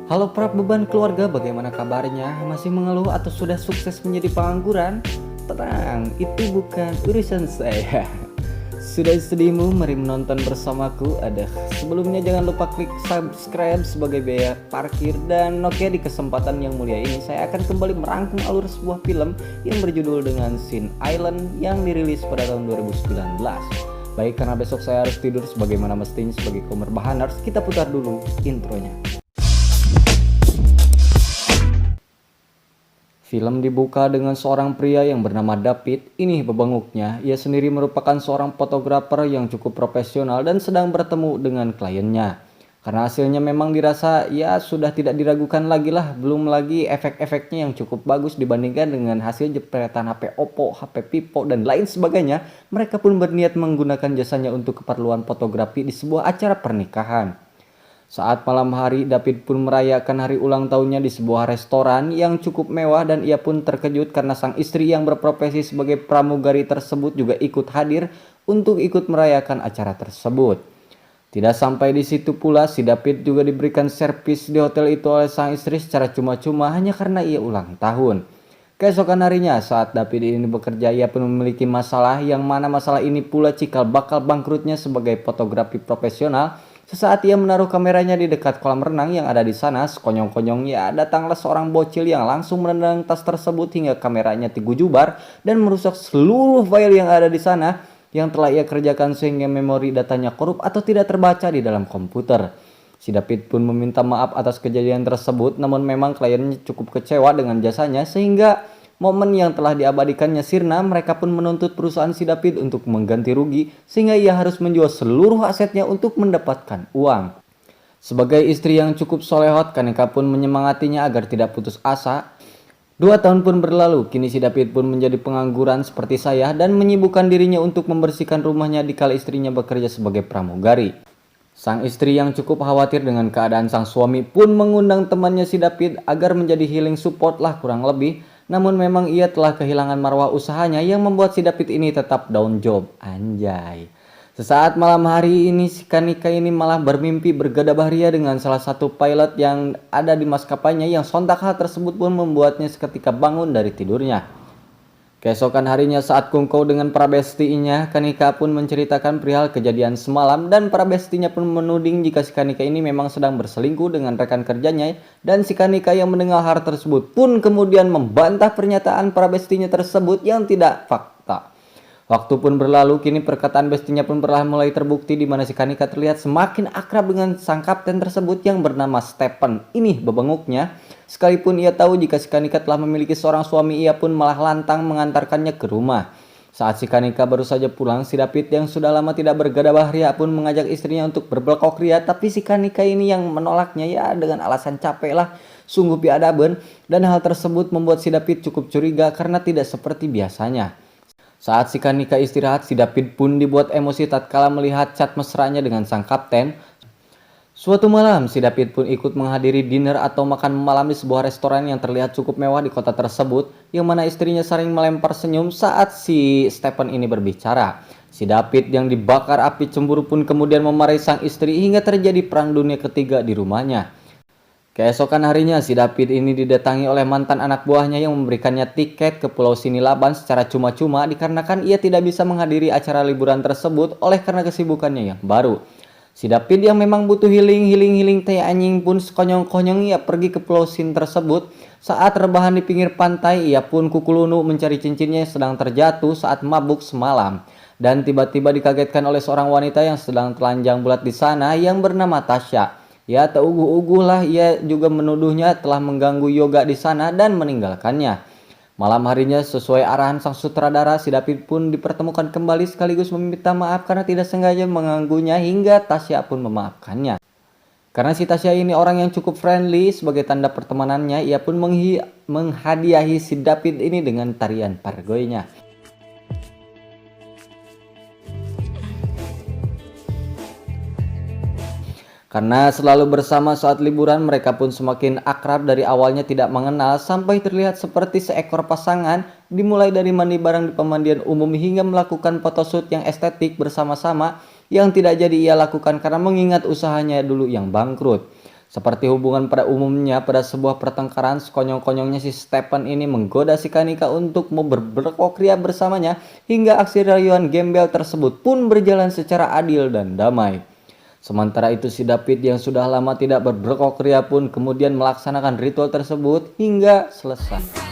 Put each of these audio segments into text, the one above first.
Halo para beban keluarga, bagaimana kabarnya? Masih mengeluh atau sudah sukses menjadi pengangguran? Tenang, itu bukan urusan saya. Sudah sedihmu, mari menonton bersamaku. Sebelumnya jangan lupa klik subscribe sebagai biaya parkir. Dan oke, di kesempatan yang mulia ini saya akan kembali merangkum alur sebuah film yang berjudul dengan Sin Island yang dirilis pada tahun 2019. Baik, karena besok saya harus tidur sebagaimana mestinya sebagai kaum rebahaners, kita putar dulu intronya. Film dibuka dengan seorang pria yang bernama David. Ini bebanguknya, ia sendiri merupakan seorang fotografer yang cukup profesional dan sedang bertemu dengan kliennya. Karena hasilnya memang dirasa ya sudah tidak diragukan lagi lah, belum lagi efek-efeknya yang cukup bagus dibandingkan dengan hasil jepretan HP Oppo, HP Vivo dan lain sebagainya. Mereka pun berniat menggunakan jasanya untuk keperluan fotografi di sebuah acara pernikahan. Saat malam hari, David pun merayakan hari ulang tahunnya di sebuah restoran yang cukup mewah dan ia pun terkejut karena sang istri yang berprofesi sebagai pramugari tersebut juga ikut hadir untuk ikut merayakan acara tersebut. Tidak sampai di situ pula, si David juga diberikan servis di hotel itu oleh sang istri secara cuma-cuma hanya karena ia ulang tahun. Keesokan harinya saat David ini bekerja, ia pun memiliki masalah yang mana masalah ini pula cikal bakal bangkrutnya sebagai fotografi profesional. Sesaat ia menaruh kameranya di dekat kolam renang yang ada di sana, sekonyong-konyongnya datanglah seorang bocil yang langsung menendang tas tersebut hingga kameranya gujubar dan merusak seluruh file yang ada di sana yang telah ia kerjakan sehingga memori datanya korup atau tidak terbaca di dalam komputer. Si David pun meminta maaf atas kejadian tersebut, namun memang kliennya cukup kecewa dengan jasanya sehingga momen yang telah diabadikannya sirna. Mereka pun menuntut perusahaan si David untuk mengganti rugi sehingga ia harus menjual seluruh asetnya untuk mendapatkan uang. Sebagai istri yang cukup solehot, Kanika pun menyemangatinya agar tidak putus asa. 2 tahun pun berlalu, kini si David pun menjadi pengangguran seperti saya dan menyibukkan dirinya untuk membersihkan rumahnya dikala istrinya bekerja sebagai pramugari. Sang istri yang cukup khawatir dengan keadaan sang suami pun mengundang temannya si David agar menjadi healing support lah kurang lebih. Namun memang ia telah kehilangan marwah usahanya yang membuat si David ini tetap down job. Anjay. Sesaat malam hari ini si Kanika ini malah bermimpi bergadabah ria dengan salah satu pilot yang ada di maskapainya yang sontak hal tersebut pun membuatnya seketika bangun dari tidurnya. Keesokan harinya saat kungkou dengan para bestinya, Kanika pun menceritakan perihal kejadian semalam dan para bestinya pun menuding jika si Kanika ini memang sedang berselingkuh dengan rekan kerjanya, dan si Kanika yang mendengar hal tersebut pun kemudian membantah pernyataan para bestinya tersebut yang tidak fakta. Waktu pun berlalu, kini perkataan bestinya pun perlahan mulai terbukti di mana si Kanika terlihat semakin akrab dengan sang kapten tersebut yang bernama Stephen. Ini bebenguknya. Sekalipun ia tahu jika si Kanika telah memiliki seorang suami, ia pun malah lantang mengantarkannya ke rumah. Saat si Kanika baru saja pulang, si David yang sudah lama tidak bergadabah ria pun mengajak istrinya untuk berbelokok ria, tapi si Kanika ini yang menolaknya ya dengan alasan capek lah, sungguh biadaben, dan hal tersebut membuat si David cukup curiga karena tidak seperti biasanya. Saat si Kanika istirahat, si David pun dibuat emosi tatkala melihat chat mesranya dengan sang kapten. Suatu malam, si David pun ikut menghadiri dinner atau makan malam di sebuah restoran yang terlihat cukup mewah di kota tersebut, yang mana istrinya sering melempar senyum saat si Stephen ini berbicara. Si David yang dibakar api cemburu pun kemudian memarahi sang istri hingga terjadi perang dunia ketiga di rumahnya. Keesokan harinya, si David ini didatangi oleh mantan anak buahnya yang memberikannya tiket ke Pulau Sinilaban secara cuma-cuma dikarenakan ia tidak bisa menghadiri acara liburan tersebut oleh karena kesibukannya yang baru. Si David yang memang butuh healing teh anjing pun sekonyong-konyong ia pergi ke Pulau Sin tersebut. Saat rebahan di pinggir pantai, ia pun kukulunu mencari cincinnya yang sedang terjatuh saat mabuk semalam. Dan tiba-tiba dikagetkan oleh seorang wanita yang sedang telanjang bulat di sana yang bernama Tasya. Ya, teuguh-uguh lah, ia juga menuduhnya telah mengganggu yoga di sana dan meninggalkannya. Malam harinya sesuai arahan sang sutradara, si David pun dipertemukan kembali sekaligus meminta maaf karena tidak sengaja mengganggunya hingga Tasya pun memaafkannya. Karena si Tasya ini orang yang cukup friendly, sebagai tanda pertemanannya ia pun menghadiahi si David ini dengan tarian pargoynya. Karena selalu bersama saat liburan, mereka pun semakin akrab. Dari awalnya tidak mengenal sampai terlihat seperti seekor pasangan, dimulai dari mandi bareng di pemandian umum hingga melakukan photoshoot yang estetik bersama-sama yang tidak jadi ia lakukan karena mengingat usahanya dulu yang bangkrut. Seperti hubungan pada umumnya, pada sebuah pertengkaran, sekonyong-konyongnya si Stephen ini menggoda si Kanika untuk mau berkokria bersamanya, hingga aksi rayuan gembel tersebut pun berjalan secara adil dan damai. Sementara itu si David yang sudah lama tidak berkokria pun kemudian melaksanakan ritual tersebut hingga selesai.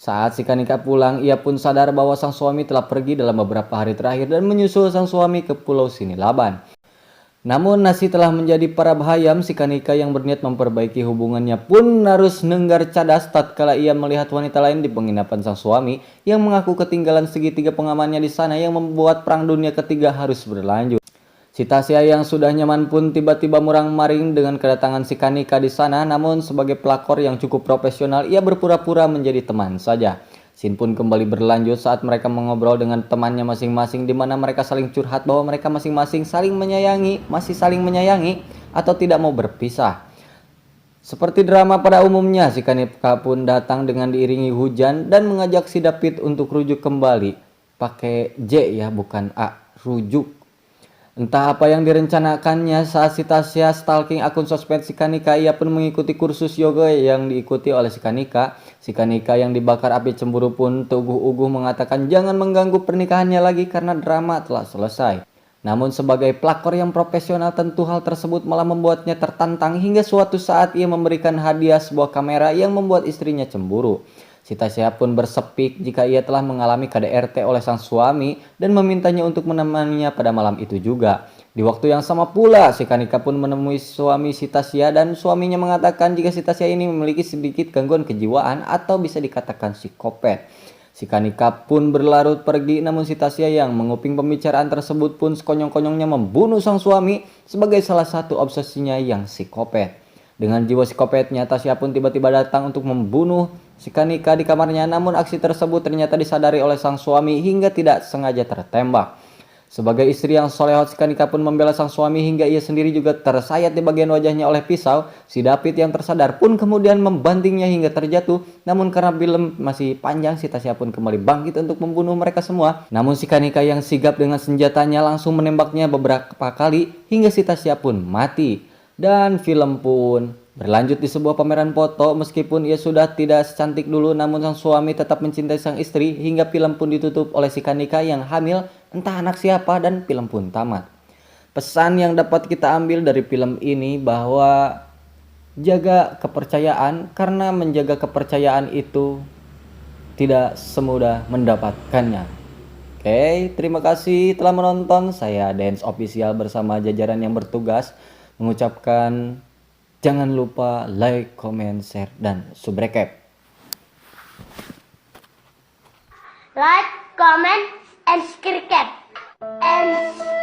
Saat si Kanika pulang, ia pun sadar bahwa sang suami telah pergi dalam beberapa hari terakhir dan menyusul sang suami ke Pulau Sinilaban. Namun nasi telah menjadi para bahayam, si Kanika yang berniat memperbaiki hubungannya pun harus nenggar cadas tatkala ia melihat wanita lain di penginapan sang suami yang mengaku ketinggalan segitiga pengamannya di sana yang membuat perang dunia ketiga harus berlanjut. Si Tasya yang sudah nyaman pun tiba-tiba murang-maring dengan kedatangan si Kanika di sana, namun sebagai pelakor yang cukup profesional, ia berpura-pura menjadi teman saja. Scene pun kembali berlanjut saat mereka mengobrol dengan temannya masing-masing, di mana mereka saling curhat bahwa mereka masing-masing masih saling menyayangi atau tidak mau berpisah. Seperti drama pada umumnya, si Kanika pun datang dengan diiringi hujan dan mengajak si David untuk rujuk kembali. Pakai J ya, bukan A, rujuk. Entah apa yang direncanakannya saat si Tasya stalking akun sosmed si Kanika, ia pun mengikuti kursus yoga yang diikuti oleh si Kanika. Si Kanika yang dibakar api cemburu pun teguh-uguh mengatakan jangan mengganggu pernikahannya lagi karena drama telah selesai. Namun sebagai pelakor yang profesional tentu hal tersebut malah membuatnya tertantang hingga suatu saat ia memberikan hadiah sebuah kamera yang membuat istrinya cemburu. Si Tasya pun bersepik jika ia telah mengalami KDRT oleh sang suami dan memintanya untuk menemaninya pada malam itu juga. Di waktu yang sama pula, si Kanika pun menemui suami si Tasya dan suaminya mengatakan jika si Tasya ini memiliki sedikit gangguan kejiwaan atau bisa dikatakan psikopat. Si Kanika pun berlarut pergi, namun si Tasya yang menguping pembicaraan tersebut pun sekonyong-konyongnya membunuh sang suami sebagai salah satu obsesinya yang psikopat. Dengan jiwa psikopatnya, Tasya pun tiba-tiba datang untuk membunuh si Kanika di kamarnya, namun aksi tersebut ternyata disadari oleh sang suami hingga tidak sengaja tertembak. Sebagai istri yang solehot, si Kanika pun membela sang suami hingga ia sendiri juga tersayat di bagian wajahnya oleh pisau. Si David yang tersadar pun kemudian membantingnya hingga terjatuh, namun karena film masih panjang, si Tasya pun kembali bangkit untuk membunuh mereka semua. Namun si Kanika yang sigap dengan senjatanya langsung menembaknya beberapa kali hingga si Tasya pun mati. Dan film pun berlanjut di sebuah pameran foto. Meskipun ia sudah tidak secantik dulu, namun sang suami tetap mencintai sang istri hingga film pun ditutup oleh si Kanika yang hamil entah anak siapa dan film pun tamat. Pesan yang dapat kita ambil dari film ini bahwa jaga kepercayaan, karena menjaga kepercayaan itu tidak semudah mendapatkannya. Oke, terima kasih telah menonton. Saya Dance Official bersama jajaran yang bertugas mengucapkan jangan lupa like, comment, share, dan subscribe. Like, comment, and subscribe. And